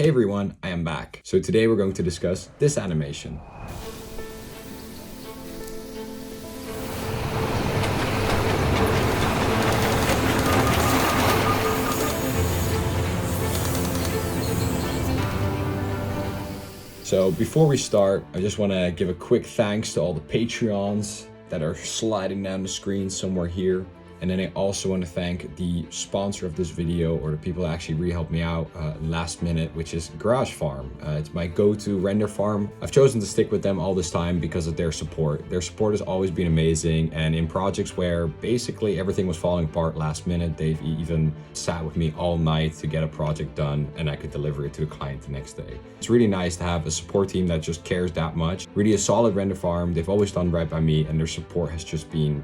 Hey everyone, I am back. So today we're going to discuss this animation. So before we start, I just want to give a quick thanks to all the Patreons that are sliding down the screen somewhere here. And then I also want to thank the sponsor of this video, or the people that actually really helped me out last minute, which is Garage Farm. It's my go-to render farm. I've chosen to stick with them all this time because of their support. Their support has always been amazing, and in projects where basically everything was falling apart last minute, they've even sat with me all night to get a project done, and I could deliver it to the client the next day. It's really nice to have a support team that just cares that much. Really a solid render farm. They've always done right by me, and their support has just been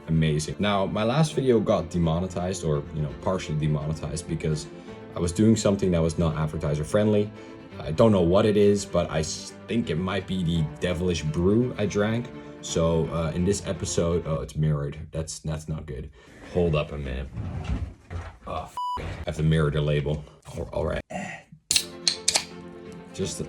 amazing. Now, my last video got demonetized, or partially demonetized, because I was doing something that was not advertiser friendly. I don't know what it is, but I think it might be the devilish brew I drank. So in this episode, oh, it's mirrored. That's not good. Hold up a minute. Oh, I have to mirror the label. All right. Just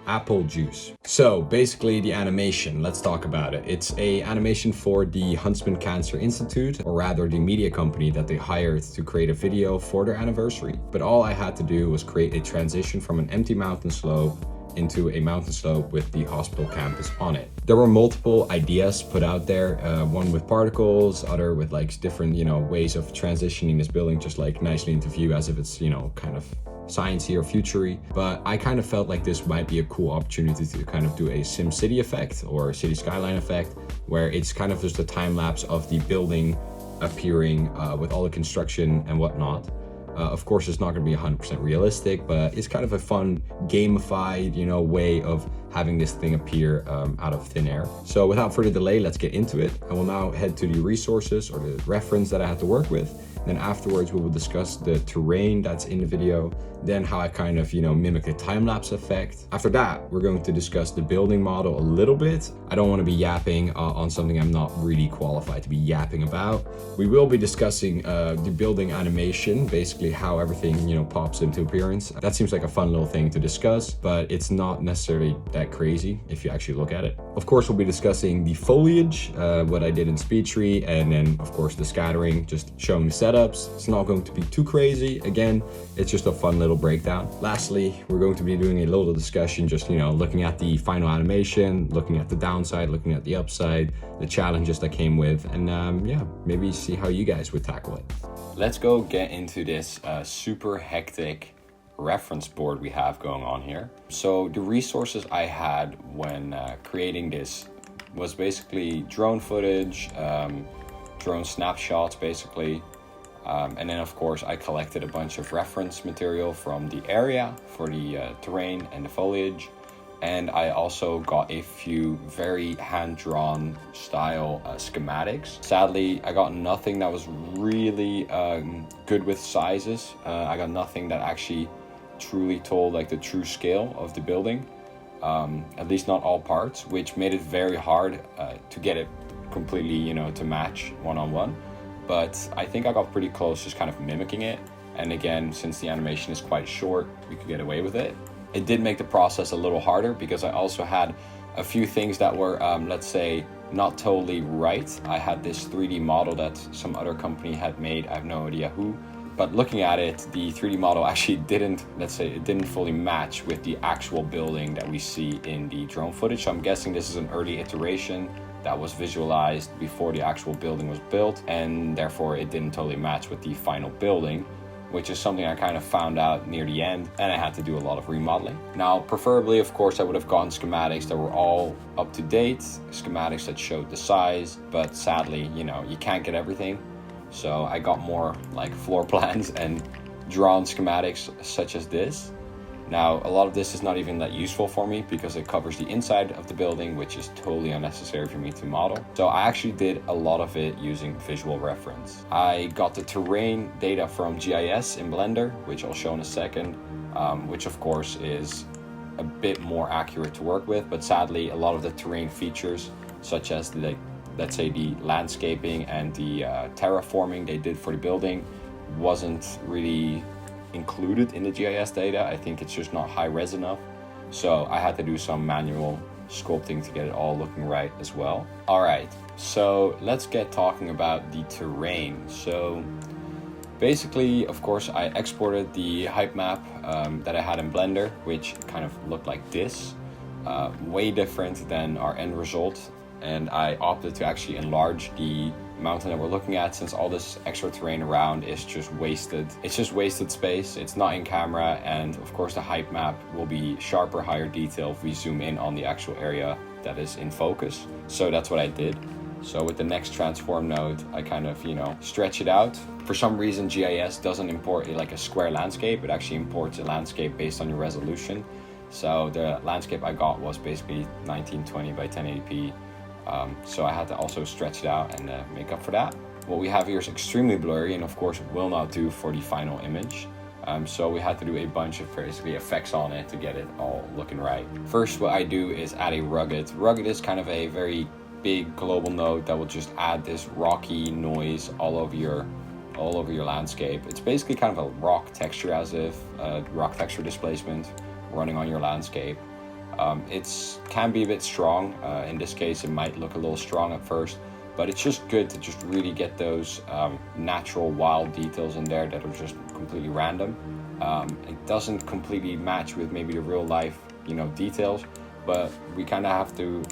apple juice. So basically the animation, let's talk about it. It's a animation for the Huntsman Cancer Institute, or rather the media company that they hired to create a video for their anniversary. But all I had to do was create a transition from an empty mountain slope into a mountain slope with the hospital campus on it. There were multiple ideas put out there, one with particles, other with like different, ways of transitioning this building just like nicely into view as if it's, kind of sciencey or futury. But I kind of felt like this might be a cool opportunity to kind of do a Sim City effect or city skyline effect, where it's kind of just a time lapse of the building appearing with all the construction and whatnot. Of course, it's not going to be 100% realistic, but it's kind of a fun gamified, way of having this thing appear out of thin air. So without further delay, let's get into it. I will now head to the resources or the reference that I had to work with. Then afterwards, we will discuss the terrain that's in the video, then how I kind of, mimic the time-lapse effect. After that, we're going to discuss the building model a little bit. I don't want to be yapping on something I'm not really qualified to be yapping about. We will be discussing the building animation, basically how everything, pops into appearance. That seems like a fun little thing to discuss, but it's not necessarily that crazy if you actually look at it. Of course, we'll be discussing the foliage, what I did in SpeedTree, and then of course the scattering, just showing the setups. It's not going to be too crazy. Again, it's just a fun little breakdown. Lastly, we're going to be doing a little discussion, just looking at the final animation, looking at the downside, looking at the upside, the challenges that came with, and maybe see how you guys would tackle it. Let's go get into this super hectic reference board we have going on here. So the resources I had when creating this was basically drone footage, drone snapshots basically. And then of course I collected a bunch of reference material from the area for the terrain and the foliage. And I also got a few very hand-drawn style schematics. Sadly, I got nothing that was really good with sizes. I got nothing that actually truly told like the true scale of the building. At least not all parts, which made it very hard to get it completely, to match one-on-one. But I think I got pretty close, just kind of mimicking it. And again, since the animation is quite short, we could get away with it. It did make the process a little harder because I also had a few things that were, let's say, not totally right. I had this 3D model that some other company had made. I have no idea who. But looking at it, the 3D model actually didn't, it didn't fully match with the actual building that we see in the drone footage. So I'm guessing this is an early iteration that was visualized before the actual building was built, and therefore it didn't totally match with the final building, which is something I kind of found out near the end, and I had to do a lot of remodeling. Now, preferably, of course, I would have gotten schematics that were all up to date, schematics that showed the size, but sadly, you can't get everything. So I got more like floor plans and drawn schematics such as this. Now, a lot of this is not even that useful for me because it covers the inside of the building, which is totally unnecessary for me to model. So I actually did a lot of it using visual reference. I got the terrain data from GIS in Blender, which I'll show in a second, which of course is a bit more accurate to work with, but sadly a lot of the terrain features, such as let's say the landscaping and the terraforming they did for the building, wasn't really included in the GIS data. I think it's just not high res enough. So I had to do some manual sculpting to get it all looking right as well. All right, so let's get talking about the terrain. So basically, of course, I exported the height map that I had in Blender, which kind of looked like this. Way different than our end result. And I opted to actually enlarge the mountain that we're looking at, since all this extra terrain around is just wasted. It's just wasted space. It's not in camera, and of course the height map will be sharper, higher detail if we zoom in on the actual area that is in focus. So that's what I did. So with the next transform node, I kind of, stretch it out. For some reason, GIS doesn't import like a square landscape. It actually imports a landscape based on your resolution. So the landscape I got was basically 1920 by 1080p. So I had to also stretch it out and make up for that. What we have here is extremely blurry, and of course it will not do for the final image. So we had to do a bunch of basically effects on it to get it all looking right. First, what I do is add a rugged. Rugged is kind of a very big global node that will just add this rocky noise all over your landscape. It's basically kind of a rock texture, as if rock texture displacement running on your landscape. It can be a bit strong. In this case, it might look a little strong at first, but it's just good to just really get those natural wild details in there that are just completely random. It doesn't completely match with maybe the real life, details, but we kind of have to,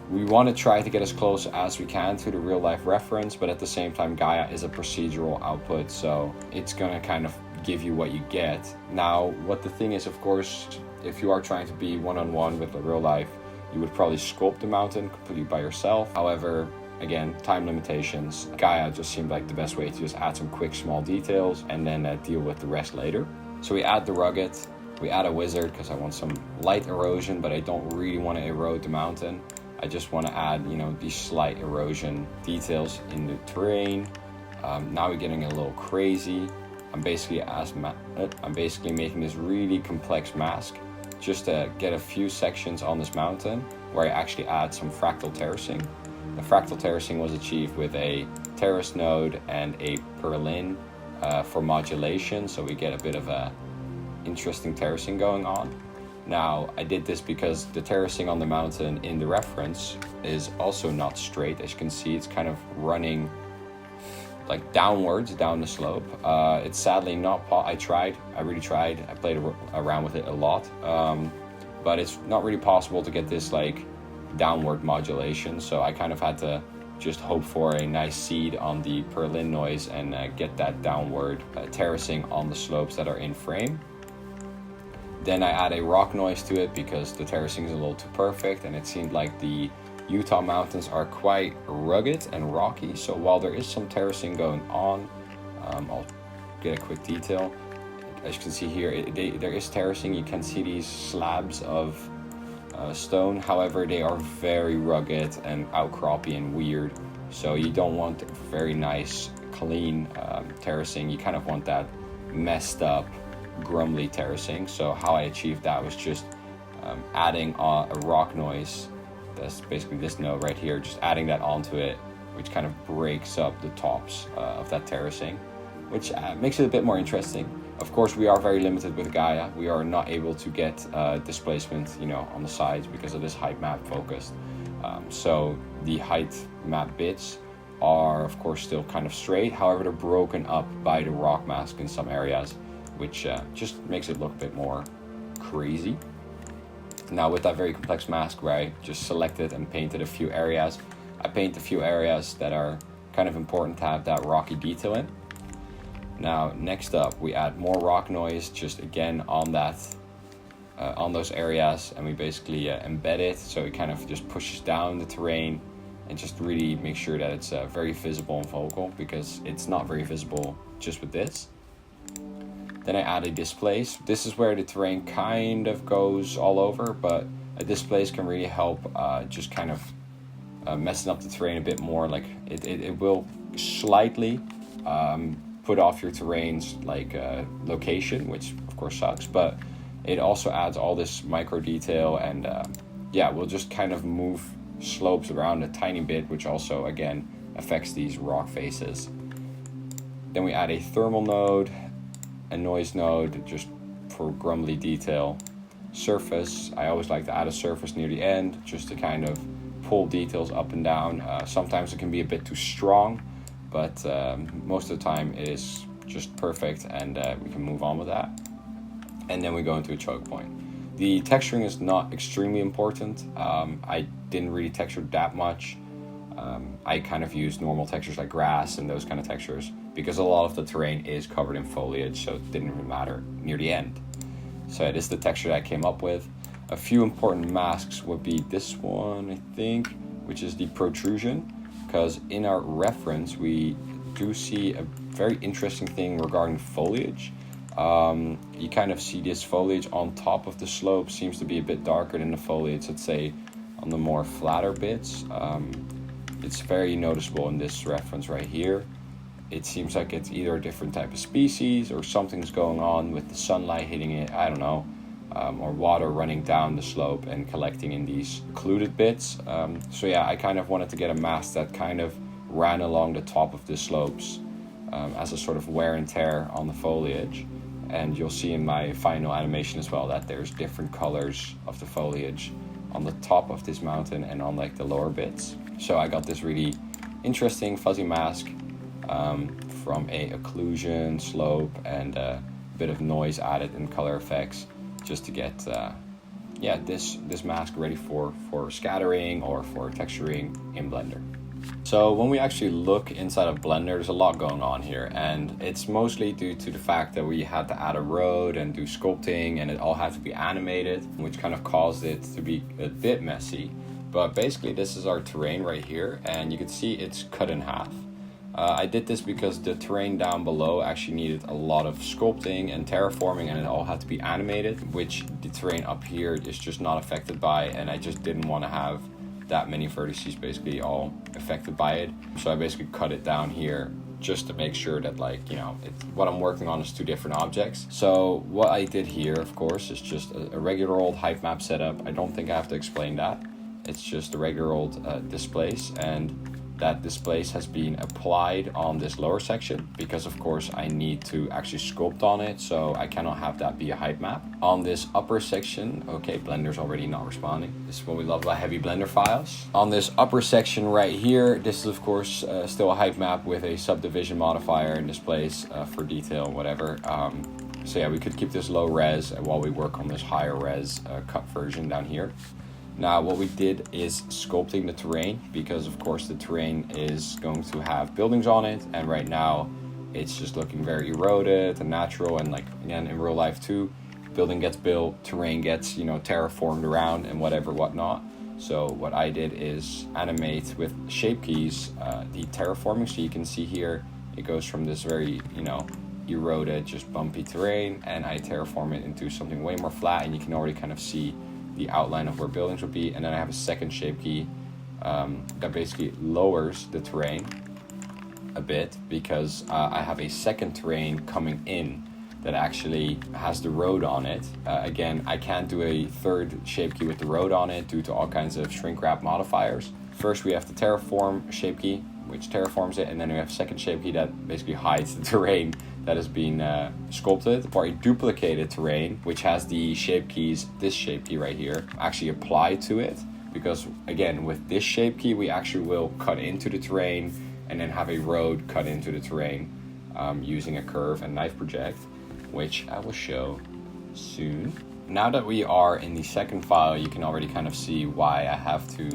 we want to try to get as close as we can to the real life reference, but at the same time, Gaea is a procedural output, so it's gonna kind of give you what you get. Now, what the thing is, of course, if you are trying to be one-on-one with the real life, you would probably sculpt the mountain completely by yourself. However, again, time limitations. Gaea just seemed like the best way to just add some quick small details and then deal with the rest later. So we add the rugged, we add a wizard because I want some light erosion, but I don't really want to erode the mountain. I just want to add, these slight erosion details in the terrain. Now we're getting a little crazy. I'm basically making this really complex mask just to get a few sections on this mountain where I actually add some fractal terracing. The fractal terracing was achieved with a terrace node and a purlin for modulation, so we get a bit of a interesting terracing going on. Now, I did this because the terracing on the mountain in the reference is also not straight. As you can see, it's kind of running like downwards down the slope. It's sadly not I really tried. I played around with it a lot, but it's not really possible to get this like downward modulation. So I kind of had to just hope for a nice seed on the purlin noise and get that downward terracing on the slopes that are in frame. Then I add a rock noise to it because the terracing is a little too perfect, and it seemed like the Utah mountains are quite rugged and rocky, so while there is some terracing going on, I'll get a quick detail. As you can see here, there is terracing. You can see these slabs of stone. However, they are very rugged and outcroppy and weird, so you don't want very nice, clean terracing. You kind of want that messed up, grumbly terracing. So how I achieved that was just adding a rock noise. That's basically this node right here, just adding that onto it, which kind of breaks up the tops of that terracing, which makes it a bit more interesting. Of course, we are very limited with Gaea. We are not able to get displacement, on the sides because of this height map focused. So the height map bits are, of course, still kind of straight. However, they're broken up by the rock mask in some areas, which just makes it look a bit more crazy. Now with that very complex mask where I just selected and painted a few areas, I paint a few areas that are kind of important to have that rocky detail in. Now next up, we add more rock noise just again on that, on those areas, and we basically embed it so it kind of just pushes down the terrain and just really make sure that it's very visible and focal, because it's not very visible just with this. Then I add a displace. This is where the terrain kind of goes all over, but a displace can really help just kind of messing up the terrain a bit more. Like it will slightly put off your terrain's location, which of course sucks, but it also adds all this micro detail, and we'll just kind of move slopes around a tiny bit, which also again affects these rock faces. Then we add a thermal node. a noise node just for grumbly detail. Surface, I always like to add a surface near the end just to kind of pull details up and down. Sometimes it can be a bit too strong, but most of the time it is just perfect, and we can move on with that. And then we go into a choke point. The texturing is not extremely important. I didn't really texture that much. I kind of used normal textures like grass and those kind of textures because a lot of the terrain is covered in foliage, so it didn't even matter near the end. So it is the texture that I came up with. A few important masks would be this one, I think, which is the protrusion, because in our reference we do see a very interesting thing regarding foliage. You kind of see this foliage on top of the slope seems to be a bit darker than the foliage, let's say, on the more flatter bits. It's very noticeable in this reference right here. It seems like it's either a different type of species or something's going on with the sunlight hitting it, I don't know, or water running down the slope and collecting in these occluded bits. So yeah, I kind of wanted to get a mask that kind of ran along the top of the slopes as a sort of wear and tear on the foliage. And you'll see in my final animation as well that there's different colors of the foliage on the top of this mountain and on like the lower bits. So I got this really interesting fuzzy mask from a occlusion, slope, and a bit of noise added and color effects just to get this mask ready for scattering or for texturing in Blender. So when we actually look inside of Blender, there's a lot going on here, and it's mostly due to the fact that we had to add a road and do sculpting, and it all had to be animated, which kind of caused it to be a bit messy. But basically this is our terrain right here, and you can see it's cut in half. I did this because the terrain down below actually needed a lot of sculpting and terraforming, and it all had to be animated, which the terrain up here is just not affected by, and I just didn't want to have that many vertices basically all affected by it. So I basically cut it down here just to make sure that, like, you know, what I'm working on is two different objects. So what I did here, of course, is just a regular old height map setup. I don't think I have to explain that. It's just a regular old displace, and that displace has been applied on this lower section because, of course, I need to actually sculpt on it, so I cannot have that be a height map. On this upper section, okay, Blender's already not responding. This is what we love about heavy Blender files. On this upper section right here, this is, of course, still a height map with a subdivision modifier in displace for detail, whatever. So yeah, we could keep this low res while we work on this higher res cut version down here. Now what we did is sculpting the terrain because, of course, the terrain is going to have buildings on it, and right now it's just looking very eroded and natural, and like, again, in real life too, building gets built, terrain gets, you know, terraformed around and whatnot. So what I did is animate with shape keys the terraforming. So you can see here it goes from this very, you know, eroded, just bumpy terrain, and I terraform it into something way more flat, and you can already kind of see the outline of where buildings would be. And then I have a second shape key that basically lowers the terrain a bit because I have a second terrain coming in that actually has the road on it. Again, I can't do a third shape key with the road on it due to all kinds of shrink wrap modifiers. First we have the terraform shape key, which terraforms it, and then we have a second shape key that basically hides the terrain that has been sculpted, or a duplicated terrain, which has the shape keys, this shape key right here, actually applied to it. Because again, with this shape key, we actually will cut into the terrain and then have a road cut into the terrain using a curve and knife project, which I will show soon. Now that we are in the second file, you can already kind of see why I have to,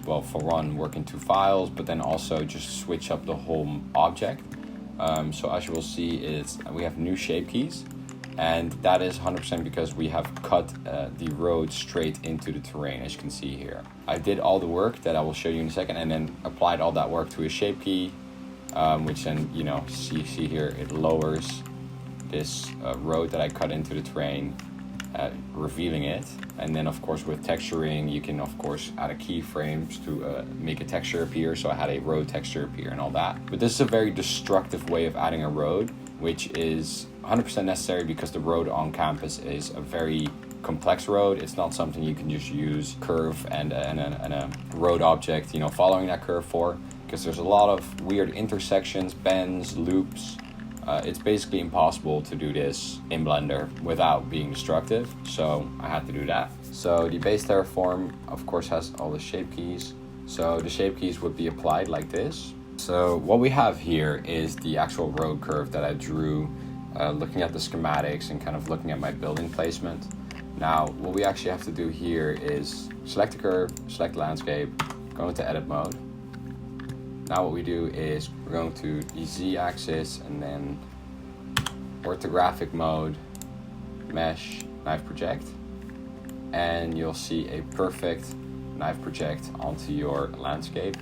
well, for one, work in two files, but then also just switch up the whole object. So as you will see, is we have new shape keys, and that is 100% because we have cut the road straight into the terrain, as you can see here. I did all the work that I will show you in a second, and then applied all that work to a shape key, which then, you know, see here, it lowers this road that I cut into the terrain, revealing it. And then, of course, with texturing, you can, of course, add a keyframes to make a texture appear. So I had a road texture appear and all that. But this is a very destructive way of adding a road, which is 100% necessary because the road on campus is a very complex road. It's not something you can just use curve and a road object, you know, following that curve for, because there's a lot of weird intersections, bends, loops, It's basically impossible to do this in Blender without being destructive, so I had to do that. So the base terraform, of course, has all the shape keys. So the shape keys would be applied like this. So what we have here is the actual road curve that I drew, looking at the schematics and kind of looking at my building placement. Now, what we actually have to do here is select a curve, select landscape, go into edit mode. Now what we do is we're going to the Z-axis and then orthographic mode, mesh, knife project, and you'll see a perfect knife project onto your landscape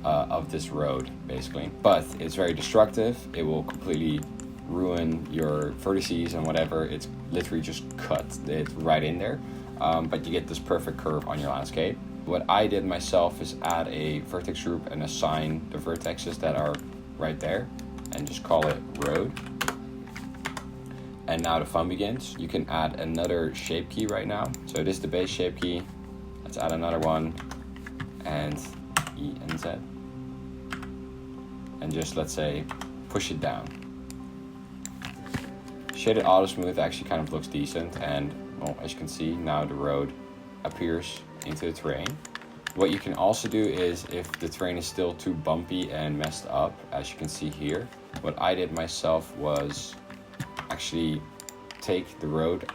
of this road, basically. But it's very destructive. It will completely ruin your vertices and whatever. It's literally just cut it right in there, but you get this perfect curve on your landscape. What I did myself is add a vertex group and assign the vertexes that are right there and just call it road. And now the fun begins. You can add another shape key right now. So this is the base shape key. Let's add another one, and E and Z. And just, let's say, push it down. Shaded auto smooth actually kind of looks decent, and well, as you can see, now the road appears into the terrain. What you can also do is, if the terrain is still too bumpy and messed up, as you can see here, what I did myself was actually take the road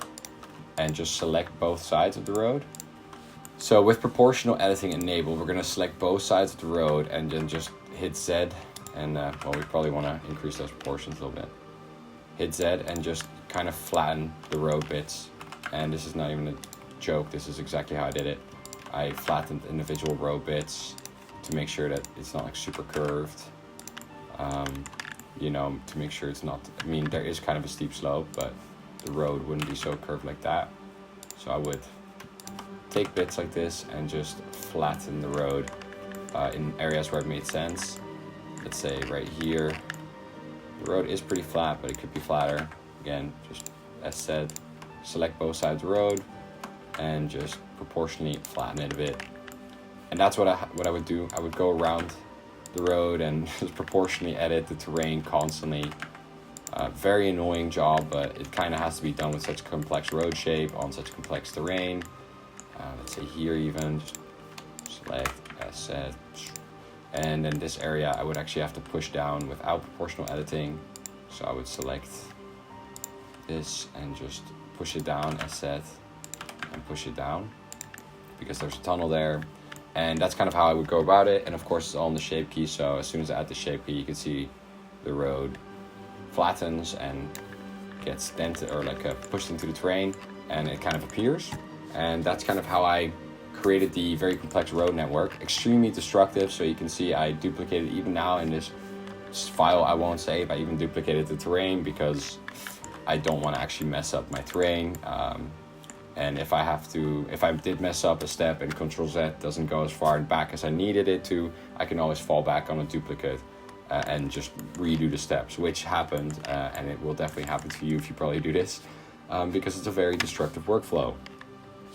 and just select both sides of the road. So with proportional editing enabled, we're going to select both sides of the road and then just hit Z, and well, we probably want to increase those proportions a little bit. Hit Z and just kind of flatten the road bits. And this is not even a joke, this is exactly how I did it. I flattened individual road bits to make sure that it's not like super curved. You know, to make sure it's not, I mean, there is kind of a steep slope, but the road wouldn't be so curved like that. So I would take bits like this and just flatten the road in areas where it made sense. Let's say right here, the road is pretty flat, but it could be flatter. Again, just as said, select both sides of the road and just proportionally flatten it a bit. And that's what I would do. I would go around the road and just proportionally edit the terrain constantly. Very annoying job, but it kind of has to be done with such a complex road shape on such complex terrain. Let's say here even, just select as said. And then this area I would actually have to push down without proportional editing. So I would select this and just push it down as said, and push it down because there's a tunnel there. And that's kind of how I would go about it. And of course it's all in the shape key, so as soon as I add the shape key, you can see the road flattens and gets dented or like pushed into the terrain, and it kind of appears. And that's kind of how I created the very complex road network. Extremely destructive, so you can see I duplicated, even now in this file I won't save, I even duplicated the terrain because I don't want to actually mess up my terrain. And if I did mess up a step and Ctrl Z doesn't go as far back as I needed it to, I can always fall back on a duplicate and just redo the steps, which happened, and it will definitely happen to you if you probably do this, because it's a very destructive workflow.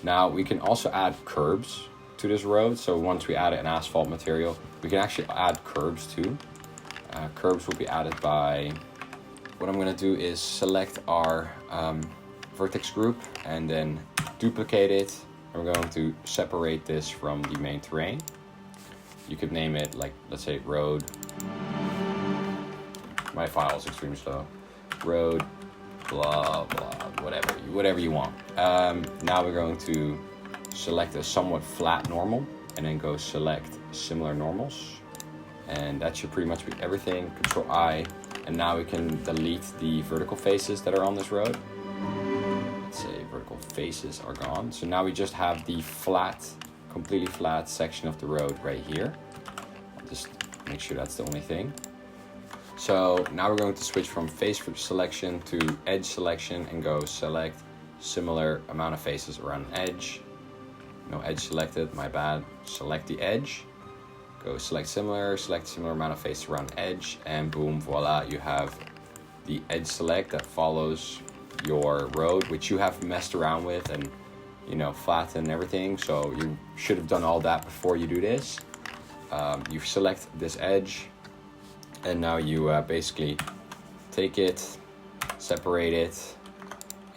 Now we can also add curbs to this road. So once we add an asphalt material, we can actually add curbs too. Curbs will be added by, what I'm going to do is select our vertex group and then duplicate it. And we're going to separate this from the main terrain. You could name it like, let's say road. My file is extremely slow. Road, blah, blah, whatever you want. Now we're going to select a somewhat flat normal and then go select similar normals. And that should pretty much be everything. Control I. And now we can delete the vertical faces that are on this road. Let's say vertical faces are gone. So now we just have the flat, completely flat section of the road right here. I'll just make sure that's the only thing. So now we're going to switch from face selection to edge selection and go select similar amount of faces around an edge. No edge selected, my bad. Select the edge. Go select similar amount of faces around edge, and boom, voila, you have the edge select that follows your road, which you have messed around with and, you know, flattened and everything. So you should have done all that before you do this. You select this edge, and now you basically take it, separate it,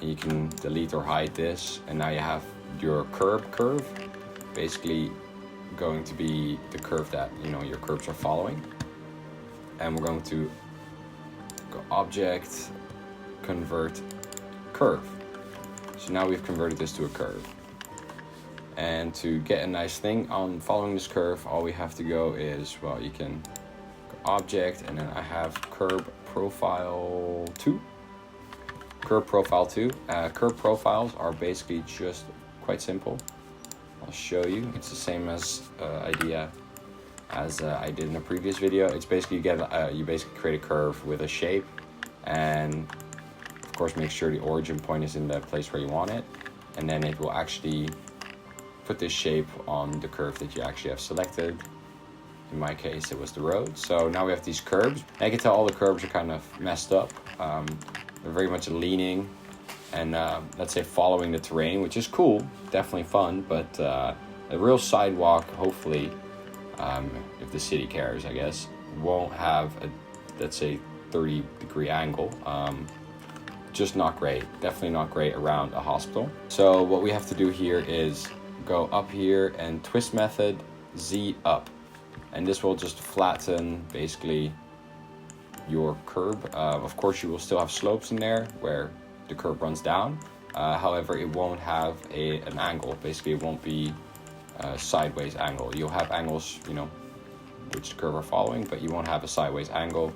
and you can delete or hide this, and now you have your curve, basically going to be the curve that, you know, your curves are following. And we're going to go object, convert curve. So now we've converted this to a curve. And to get a nice thing on following this curve, all we have to go is, well, you can go object, and then I have curve profile 2. Curve profile 2. Curve profiles are basically just quite simple. I'll show you. It's the same as idea as I did in a previous video. It's basically you basically create a curve with a shape, and of course make sure the origin point is in the place where you want it, and then it will actually put this shape on the curve that you actually have selected. In my case, it was the road. So now we have these curves. I can tell all the curves are kind of messed up. They're very much leaning and let's say following the terrain, which is cool, definitely fun, but a real sidewalk, hopefully, if the city cares, I guess, won't have a, let's say, 30-degree angle. Just not great, definitely not great around a hospital. So what we have to do here is go up here and twist method, Z up. And this will just flatten basically your curb. Of course, you will still have slopes in there where the curve runs down. However, it won't have an angle. Basically, it won't be a sideways angle. You'll have angles, you know, which the curve are following, but you won't have a sideways angle.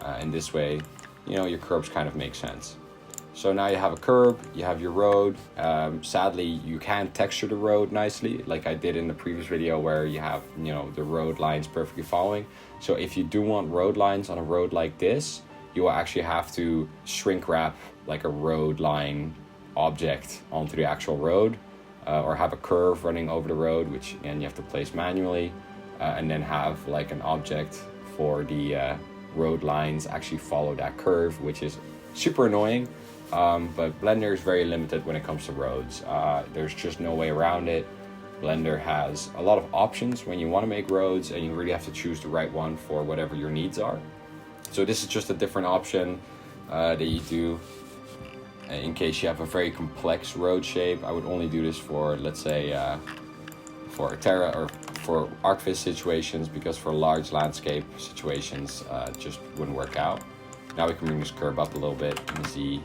And this way, you know, your curves kind of make sense. So now you have a curb, you have your road. Sadly, you can't texture the road nicely, like I did in the previous video where you have, you know, the road lines perfectly following. So if you do want road lines on a road like this, you will actually have to shrink wrap like a road line object onto the actual road, or have a curve running over the road, which again, you have to place manually, and then have like an object for the road lines actually follow that curve, which is super annoying. But Blender is very limited when it comes to roads. There's just no way around it. Blender has a lot of options when you want to make roads, and you really have to choose the right one for whatever your needs are. So this is just a different option that you do in case you have a very complex road shape. I would only do this for, let's say, for Terra or for ArcVis situations, because for large landscape situations, it just wouldn't work out. Now we can bring this curve up a little bit in Z,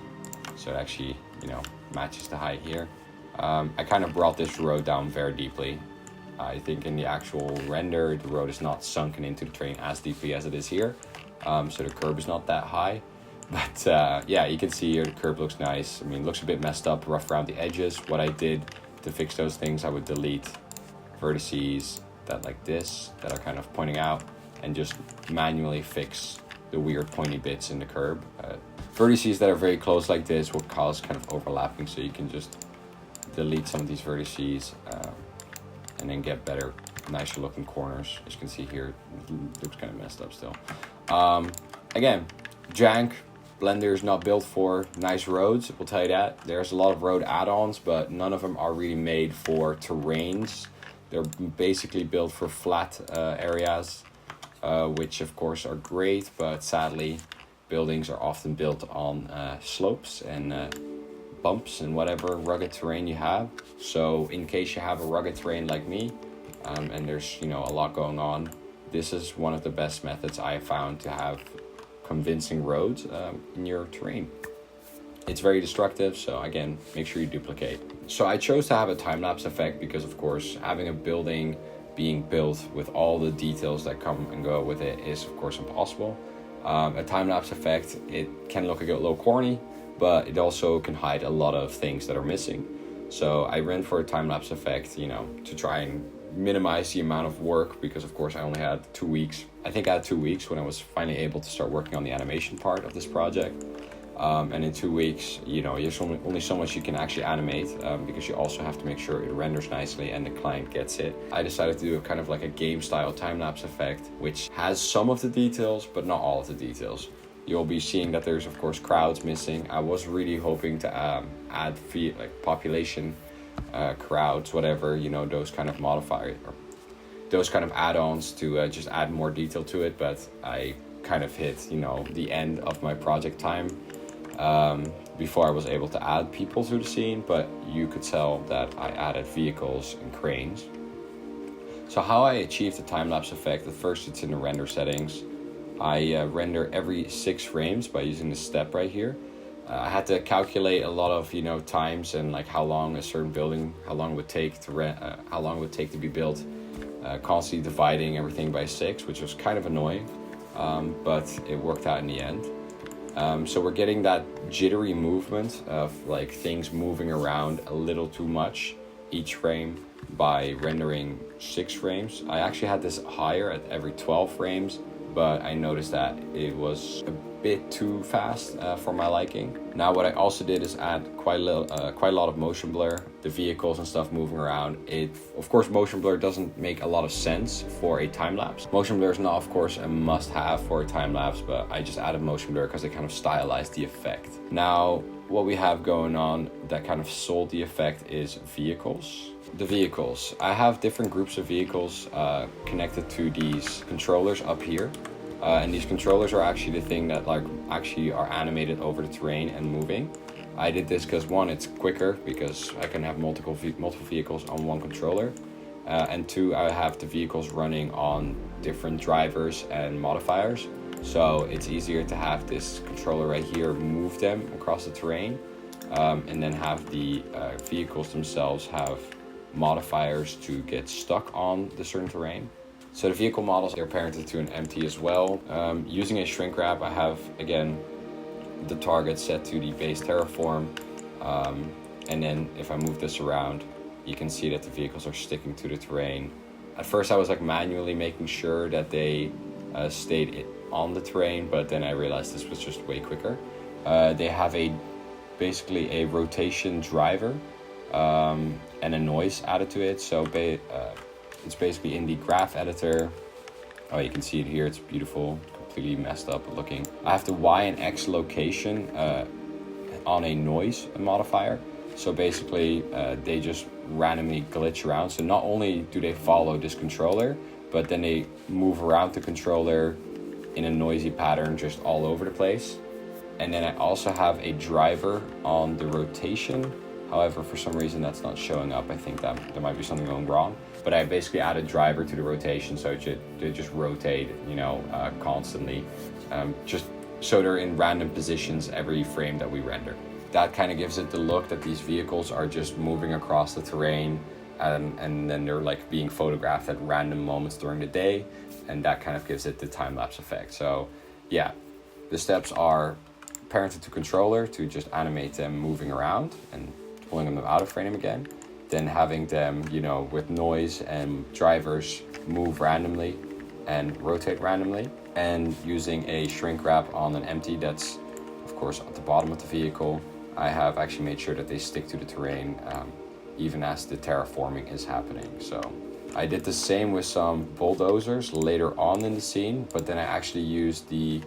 so it actually, you know, matches the height here. I kind of brought this road down very deeply. I think in the actual render, the road is not sunken into the terrain as deeply as it is here. So the curb is not that high. But yeah, you can see here the curb looks nice. I mean, it looks a bit messed up, rough around the edges. What I did to fix those things, I would delete vertices that like this, that are kind of pointing out, and just manually fix the weird pointy bits in the curb. Vertices that are very close like this will cause kind of overlapping, so you can just delete some of these vertices and then get better, nicer looking corners. As you can see here, it looks kind of messed up still. Again, jank. Blender is not built for nice roads, we'll tell you that. There's a lot of road add-ons, but none of them are really made for terrains. They're basically built for flat areas, which of course are great, but sadly, buildings are often built on slopes and bumps and whatever rugged terrain you have. So in case you have a rugged terrain like me, and there's, you know, a lot going on, this is one of the best methods I have found to have convincing roads in your terrain. It's very destructive, so again, make sure you duplicate. So I chose to have a time-lapse effect because, of course, having a building being built with all the details that come and go with it is, of course, impossible. A time-lapse effect, it can look a little corny, but it also can hide a lot of things that are missing. So I ran for a time-lapse effect, you know, to try and minimize the amount of work, because of course I only had 2 weeks. I think I had 2 weeks when I was finally able to start working on the animation part of this project. And in 2 weeks, you know, there's only so much you can actually animate, because you also have to make sure it renders nicely and the client gets it. I decided to do a kind of like a game style time-lapse effect, which has some of the details, but not all of the details. You'll be seeing that there's of course crowds missing. I was really hoping to add like population, crowds, whatever, you know, those kind of modifiers or those kind of add-ons to just add more detail to it, but I kind of hit, you know, the end of my project time before I was able to add people to the scene, but you could tell that I added vehicles and cranes. So how I achieved the time-lapse effect, at first it's in the render settings. I render every 6 frames by using the step right here. I had to calculate a lot of, you know, times and like how long a certain building, how long it would take to be built, constantly dividing everything by 6, which was kind of annoying, but it worked out in the end. So we're getting that jittery movement of like things moving around a little too much each frame by rendering 6 frames. I actually had this higher at every 12 frames, but I noticed that it was a bit too fast for my liking. Now what I also did is add quite a lot of motion blur, the vehicles and stuff moving around. Of course, motion blur doesn't make a lot of sense for a time lapse. Motion blur is not, of course, a must-have for a time lapse, but I just added motion blur because it kind of stylized the effect. Now, what we have going on that kind of sold the effect is vehicles. The vehicles. I have different groups of vehicles connected to these controllers up here. And these controllers are actually the thing that actually are animated over the terrain and moving. I did this because 1, it's quicker because I can have multiple vehicles on one controller. And 2, I have the vehicles running on different drivers and modifiers. So it's easier to have this controller right here move them across the terrain. And then have the vehicles themselves have modifiers to get stuck on the certain terrain. So the vehicle models are parented to an empty as well. Using a shrink wrap, I have, again, the target set to the base terraform. And then if I move this around, you can see that the vehicles are sticking to the terrain. At first I was like manually making sure that they stayed on the terrain, but then I realized this was just way quicker. They have basically a rotation driver and a noise added to it. So it's basically in the graph editor. Oh, you can see it here. It's beautiful, completely messed up looking. I have the Y and X location on a noise modifier. So basically they just randomly glitch around. So not only do they follow this controller, but then they move around the controller in a noisy pattern just all over the place. And then I also have a driver on the rotation. However, for some reason that's not showing up. I think that there might be something going wrong. But I basically added driver to the rotation, so they just rotate, you know, constantly, just so they're in random positions every frame that we render. That kind of gives it the look that these vehicles are just moving across the terrain, and then they're like being photographed at random moments during the day, and that kind of gives it the time-lapse effect. So yeah, the steps are parented to controller to just animate them moving around and pulling them out of frame again. Then having them, you know, with noise and drivers move randomly and rotate randomly, and using a shrink wrap on an empty that's, of course, at the bottom of the vehicle. I have actually made sure that they stick to the terrain even as the terraforming is happening. So I did the same with some bulldozers later on in the scene, but then I actually used the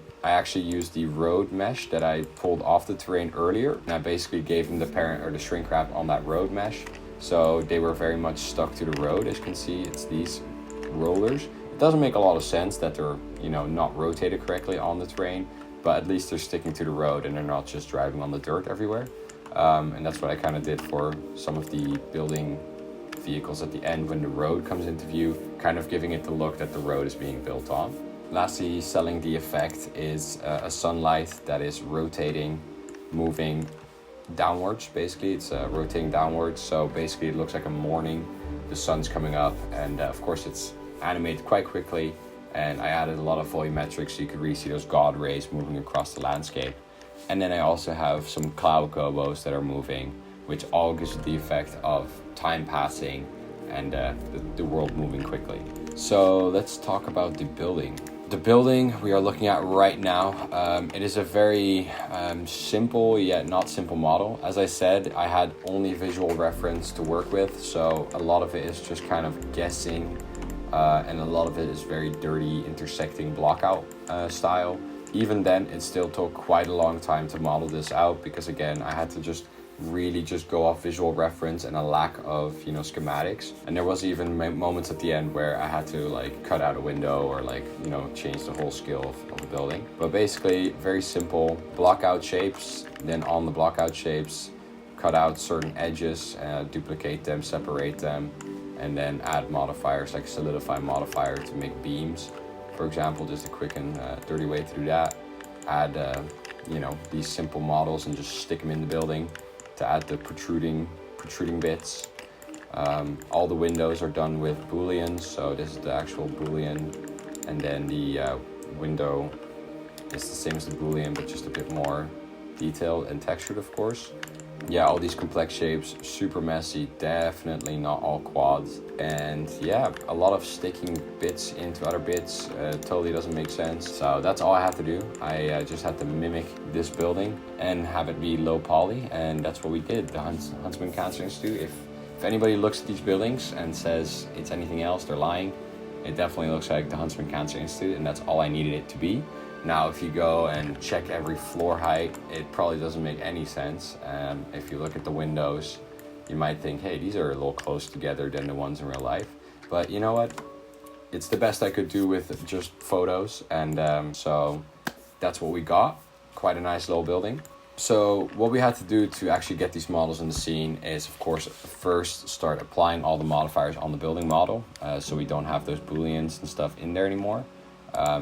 road mesh that I pulled off the terrain earlier, and I basically gave them the parent or the shrink wrap on that road mesh. So they were very much stuck to the road. As you can see, it's these rollers. It doesn't make a lot of sense that they're, you know, not rotated correctly on the terrain, but at least they're sticking to the road and they're not just driving on the dirt everywhere. And that's what I kind of did for some of the building vehicles at the end when the road comes into view, kind of giving it the look that the road is being built on. Lastly, selling the effect is a sunlight that is rotating, moving downwards. Basically it's rotating downwards, so basically it looks like a morning, the sun's coming up, and of course it's animated quite quickly, and I added a lot of volumetrics so you could really see those god rays moving across the landscape. And then I also have some cloud gobos that are moving, which all gives the effect of time passing and the world moving quickly. So let's talk about the building. The building we are looking at right now, it is a very simple yet not simple model. As I said, I had only visual reference to work with, so a lot of it is just kind of guessing, and a lot of it is very dirty intersecting blockout style. Even then, it still took quite a long time to model this out because again, I had to just really just go off visual reference and a lack of, you know, schematics. And there was even moments at the end where I had to like cut out a window or like, you know, change the whole scale of the building. But basically very simple, block out shapes, then on the block out shapes, cut out certain edges, duplicate them, separate them, and then add modifiers like solidify modifier to make beams. For example, just a quick and dirty way to do that. Add, you know, these simple models and just stick them in the building to add the protruding bits. All the windows are done with booleans, so this is the actual boolean, and then the window is the same as the boolean but just a bit more detailed and textured, of course. Yeah, all these complex shapes, super messy, definitely not all quads. And yeah, a lot of sticking bits into other bits, totally doesn't make sense. So that's all I have to do. I just had to mimic this building and have it be low poly, and that's what we did, the Huntsman Cancer Institute. If anybody looks at these buildings and says it's anything else, they're lying. It definitely looks like the Huntsman Cancer Institute, and that's all I needed it to be. Now, if you go and check every floor height, it probably doesn't make any sense. If you look at the windows, you might think, hey, these are a little closer together than the ones in real life. But you know what? It's the best I could do with just photos. And so that's what we got. Quite a nice little building. So what we had to do to actually get these models in the scene is, of course, first start applying all the modifiers on the building model. So we don't have those booleans and stuff in there anymore.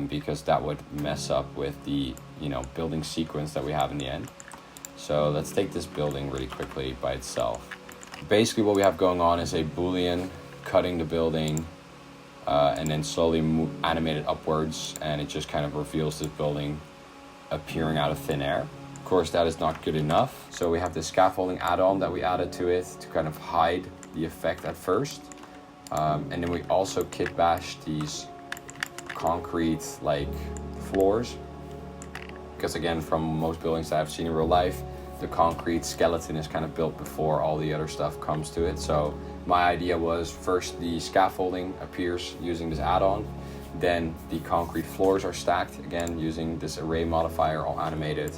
Because that would mess up with the, you know, building sequence that we have in the end. So let's take this building really quickly by itself. Basically what we have going on is a boolean cutting the building and then slowly animate it upwards, and it just kind of reveals this building appearing out of thin air. Of course, that is not good enough. So we have this scaffolding add-on that we added to it to kind of hide the effect at first. And then we also kit bashed these concrete like floors, because again, from most buildings that I've seen in real life, the concrete skeleton is kind of built before all the other stuff comes to it. So my idea was first the scaffolding appears using this add-on, then the concrete floors are stacked again using this array modifier, all animated,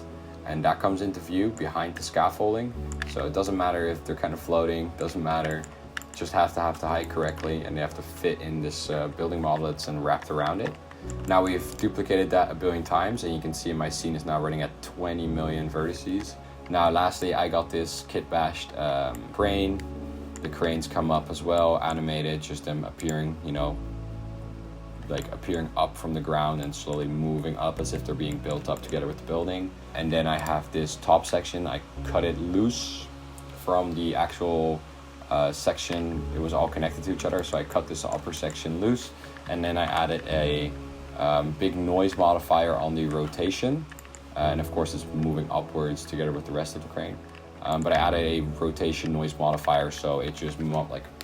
and that comes into view behind the scaffolding. So it doesn't matter if they're kind of floating, doesn't matter, just have to height correctly, and they have to fit in this building model that's wrapped around it. Now we've duplicated that a billion times, and you can see my scene is now running at 20 million vertices. Now lastly, I got this kit bashed crane. The cranes come up as well, animated, just them appearing, you know, like appearing up from the ground and slowly moving up as if they're being built up together with the building. And then I have this top section, I cut it loose from the actual section. It was all connected to each other, so I cut this upper section loose, and then I added a big noise modifier on the rotation, and of course it's moving upwards together with the rest of the crane, but I added a rotation noise modifier, so it just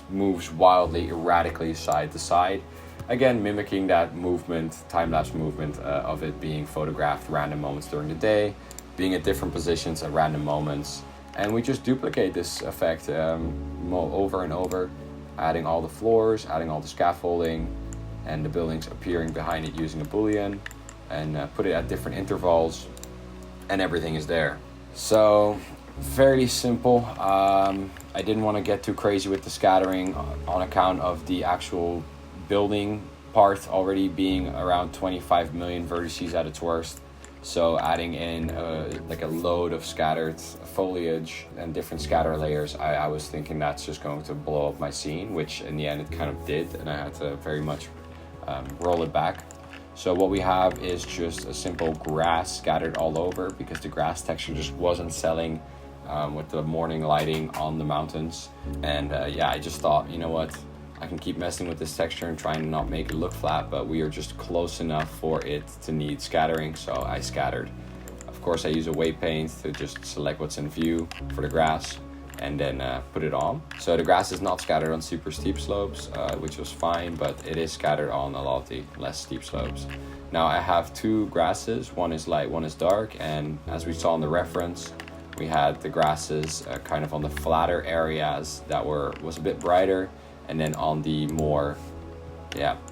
moves wildly, erratically side to side, again mimicking that movement, time-lapse movement of it being photographed random moments during the day, being at different positions at random moments. And we just duplicate this effect over and over, adding all the floors, adding all the scaffolding, and the buildings appearing behind it using a boolean, and put it at different intervals, and everything is there. So fairly simple. I didn't want to get too crazy with the scattering on account of the actual building part already being around 25 million vertices at its worst. So adding in like a load of scattered foliage and different scatter layers, I was thinking that's just going to blow up my scene, which in the end it kind of did, and I had to very much roll it back. So what we have is just a simple grass scattered all over, because the grass texture just wasn't selling with the morning lighting on the mountains. And yeah, I just thought, you know what, I can keep messing with this texture and trying to not make it look flat, but we are just close enough for it to need scattering, so I scattered. Of course, I use a weight paint to just select what's in view for the grass and then put it on. So the grass is not scattered on super steep slopes, which was fine, but it is scattered on a lot of the less steep slopes. Now I have two grasses, one is light, one is dark, and as we saw in the reference, we had the grasses kind of on the flatter areas that was a bit brighter, and then on the more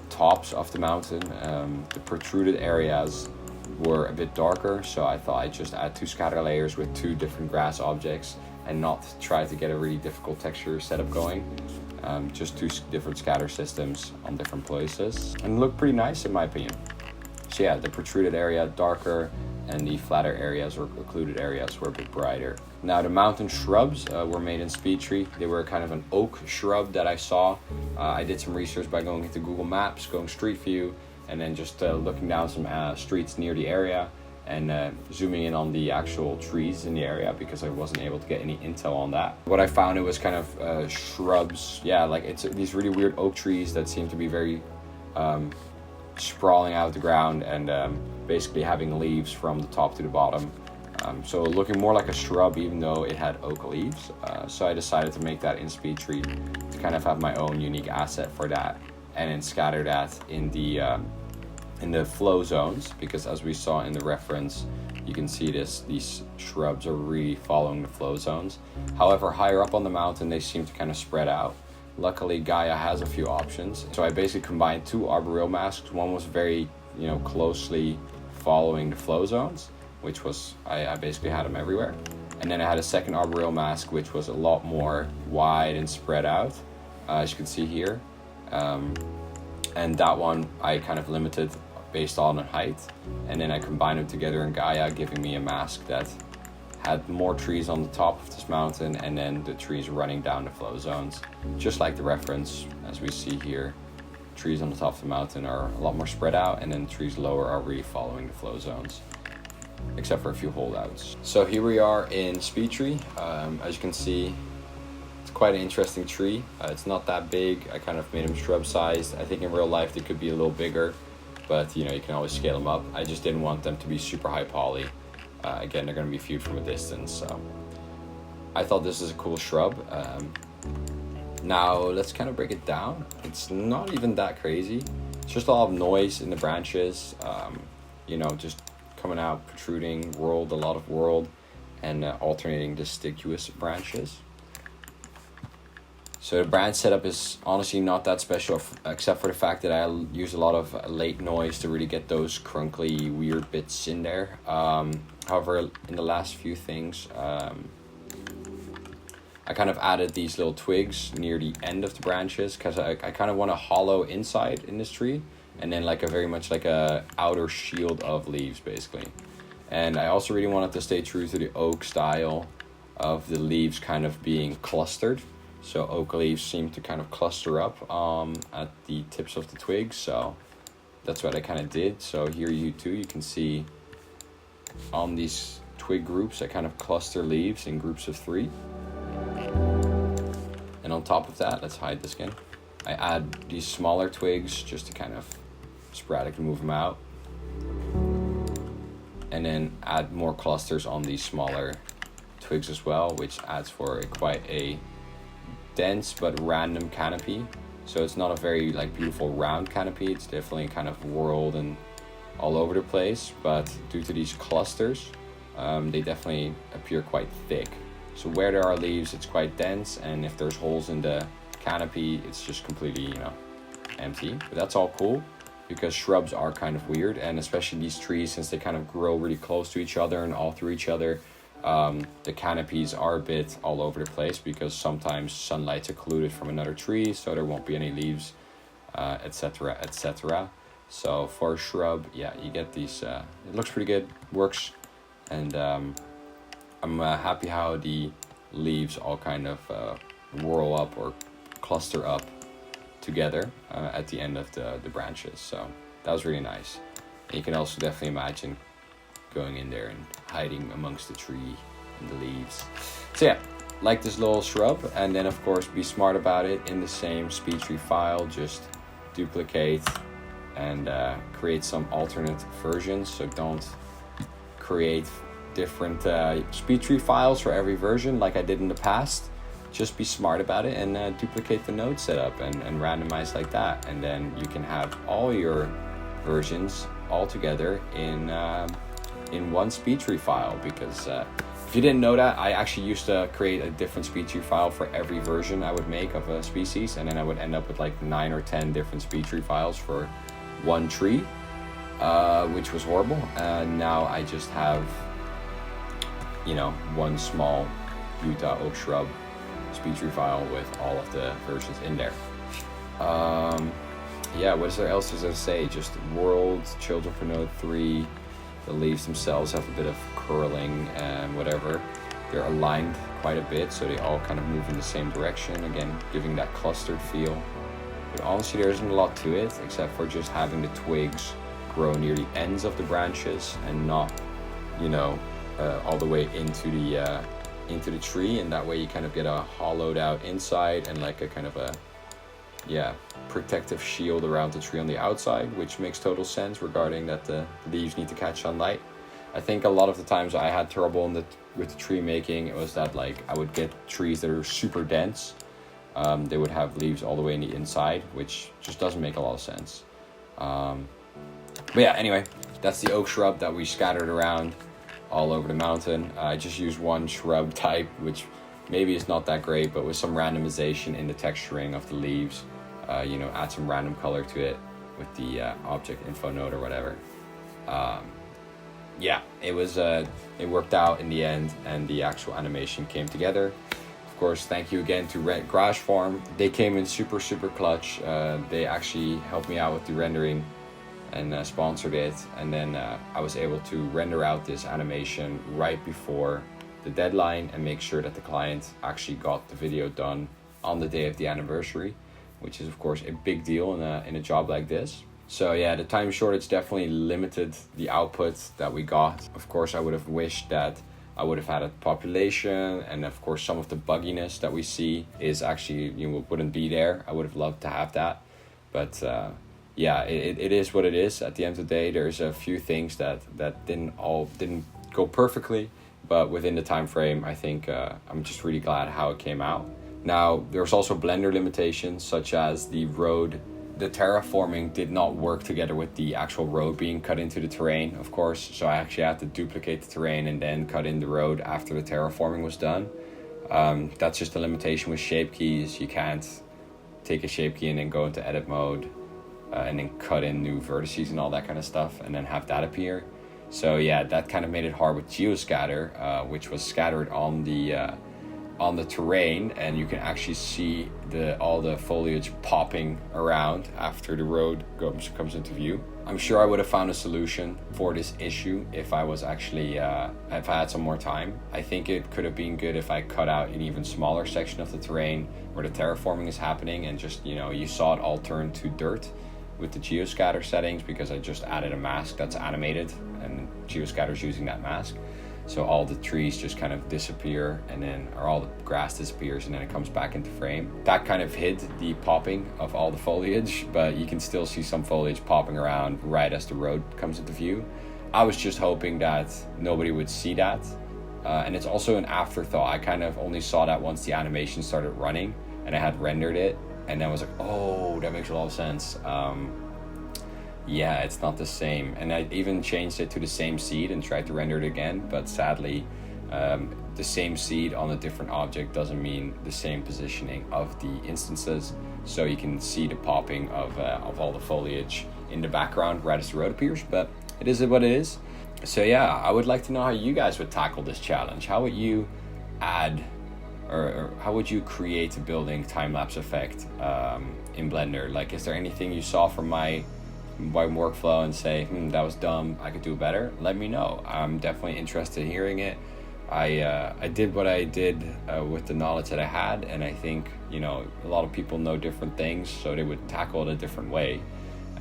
tops of the mountain, the protruded areas were a bit darker. So I thought I'd just add two scatter layers with two different grass objects, and not try to get a really difficult texture setup going. Just two different scatter systems on different places, and look pretty nice in my opinion. So yeah, the protruded area darker, and the flatter areas or occluded areas were a bit brighter. Now the mountain shrubs were made in SpeedTree. They were kind of an oak shrub that I saw. I did some research by going into Google Maps, going Street View, and then just looking down some streets near the area, and zooming in on the actual trees in the area, because I wasn't able to get any intel on that. What I found, it was kind of shrubs, yeah, like it's these really weird oak trees that seem to be very sprawling out of the ground, and basically having leaves from the top to the bottom. So looking more like a shrub, even though it had oak leaves. So I decided to make that in SpeedTree to kind of have my own unique asset for that, and then scatter that in the flow zones, because as we saw in the reference, you can see these shrubs are really following the flow zones. However, higher up on the mountain, they seem to kind of spread out. Luckily, Gaea has a few options. So I basically combined two arboreal masks. One was very, closely following the flow zones, which was, I basically had them everywhere. And then I had a second arboreal mask, which was a lot more wide and spread out, as you can see here. And that one I kind of limited based on the height. And then I combined them together in Gaea, giving me a mask that had more trees on the top of this mountain, and then the trees running down the flow zones. Just like the reference, as we see here, trees on the top of the mountain are a lot more spread out, and then trees lower are really following the flow zones, except for a few holdouts. So here we are in SpeedTree. As you can see, it's quite an interesting tree. It's not that big. I kind of made them shrub sized. I think in real life they could be a little bigger, but you can always scale them up. I just didn't want them to be super high poly. Again, they're going to be viewed from a distance, so I thought this is a cool shrub. Now let's kind of break it down. It's not even that crazy. It's just a lot of noise in the branches, just coming out, protruding, a lot of world, and alternating deciduous branches. So the branch setup is honestly not that special, except for the fact that I use a lot of late noise to really get those crunkly, weird bits in there. However, in the last few things, I kind of added these little twigs near the end of the branches, because I kind of want a hollow inside in this tree, and then like a very much like a outer shield of leaves, basically. And I also really wanted to stay true to the oak style of the leaves kind of being clustered. So oak leaves seem to kind of cluster up at the tips of the twigs, so that's what I kind of did. So here you can see on these twig groups, I kind of cluster leaves in groups of 3. And on top of that, let's hide this again, I add these smaller twigs just to kind of sporadically move them out. And then add more clusters on these smaller twigs as well, which adds for quite a dense but random canopy. So it's not a very beautiful round canopy. It's definitely kind of whirled and all over the place, but due to these clusters, they definitely appear quite thick. So where there are leaves, it's quite dense, and if there's holes in the canopy, it's just completely empty. But that's all cool, because shrubs are kind of weird, and especially these trees, since they kind of grow really close to each other and all through each other, the canopies are a bit all over the place, because sometimes sunlight's occluded from another tree, so there won't be any leaves, etc, etc. So for a shrub, yeah, you get these, it looks pretty good, works, and I'm happy how the leaves all kind of whirl up or cluster up together at the end of the branches. So that was really nice. And you can also definitely imagine going in there and hiding amongst the tree and the leaves. So yeah, like this little shrub, and then of course be smart about it. In the same SpeedTree file, just duplicate and create some alternate versions. So don't create different SpeedTree files for every version like I did in the past. Just be smart about it and duplicate the node setup and randomize like that, and then you can have all your versions all together in one SpeedTree file. Because if you didn't know that, I actually used to create a different SpeedTree file for every version I would make of a species, and then I would end up with 9 or 10 different SpeedTree files for one tree, which was horrible. And now I just have one small Utah oak shrub speed tree file with all of the versions in there. Yeah, what is there else to say? Just world, children for node 3. The leaves themselves have a bit of curling and whatever. They're aligned quite a bit, so they all kind of move in the same direction, again giving that clustered feel. But honestly, there isn't a lot to it except for just having the twigs grow near the ends of the branches and not, you know, all the way into the tree, and that way you kind of get a hollowed out inside and like a kind of a protective shield around the tree on the outside, which makes total sense regarding that the leaves need to catch sunlight. I think a lot of the times I had trouble with the tree making, it was that like I would get trees that are super dense. They would have leaves all the way in the inside, which just doesn't make a lot of sense. But yeah, anyway, that's the oak shrub that we scattered around all over the mountain. I just used one shrub type, which maybe is not that great, but with some randomization in the texturing of the leaves, you know, add some random color to it with the object info node or whatever. Yeah, it worked out in the end, and the actual animation came together. Of course, thank you again to Garage Farm. They came in super clutch. They actually helped me out with the rendering and sponsored it, and then I was able to render out this animation right before the deadline and make sure that the client actually got the video done on the day of the anniversary, which is of course a big deal in a job like this. So yeah, the time shortage definitely limited the output that we got. Of course, I would have wished that I would have had a population, and of course some of the bugginess that we see is actually, you know, wouldn't be there. I would have loved to have that, but yeah, it is what it is. At the end of the day, there's a few things that didn't go perfectly, but within the time frame, I think I'm just really glad how it came out. Now, there's also Blender limitations, such as the road. The terraforming did not work together with the actual road being cut into the terrain, of course, so I actually had to duplicate the terrain and then cut in the road after the terraforming was done. That's just a limitation with shape keys. You can't take a shape key and then go into edit mode and then cut in new vertices and all that kind of stuff and then have that appear. So yeah, that kind of made it hard with GeoScatter, which was scattered on the terrain, and you can actually see all the foliage popping around after the road comes into view. I'm sure I would have found a solution for this issue if I was actually if I had some more time. I think it could have been good if I cut out an even smaller section of the terrain where the terraforming is happening, and just, you know, you saw it all turn to dirt with the GeoScatter settings, because I just added a mask that's animated and GeoScatter's using that mask. So all the trees just kind of disappear, or all the grass disappears, and then it comes back into frame. That kind of hid the popping of all the foliage, but you can still see some foliage popping around right as the road comes into view. I was just hoping that nobody would see that. And it's also an afterthought. I kind of only saw that once the animation started running and I had rendered it, and then I was like, oh, that makes a lot of sense. Yeah, it's not the same. And I even changed it to the same seed and tried to render it again, but sadly the same seed on a different object doesn't mean the same positioning of the instances. So you can see the popping of all the foliage in the background right as the road appears, but it is what it is. So yeah, I would like to know how you guys would tackle this challenge. How would you add or how would you create a building time-lapse effect in Blender? Like, is there anything you saw from my workflow and say, that was dumb, I could do better? Let me know. I'm definitely interested in hearing it. I did what I did with the knowledge that I had, and I think, you know, a lot of people know different things, so they would tackle it a different way.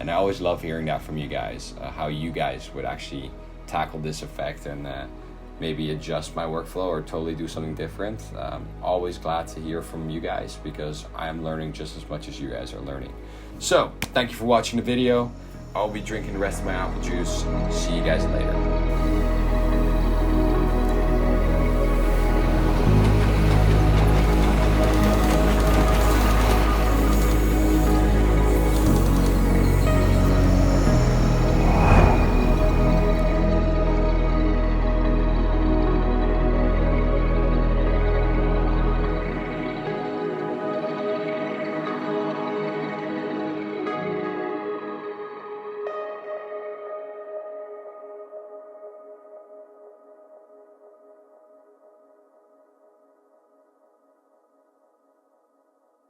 And I always love hearing that from you guys, how you guys would actually tackle this effect and maybe adjust my workflow or totally do something different. Always glad to hear from you guys, because I am learning just as much as you guys are learning. So thank you for watching the video. I'll be drinking the rest of my apple juice. See you guys later.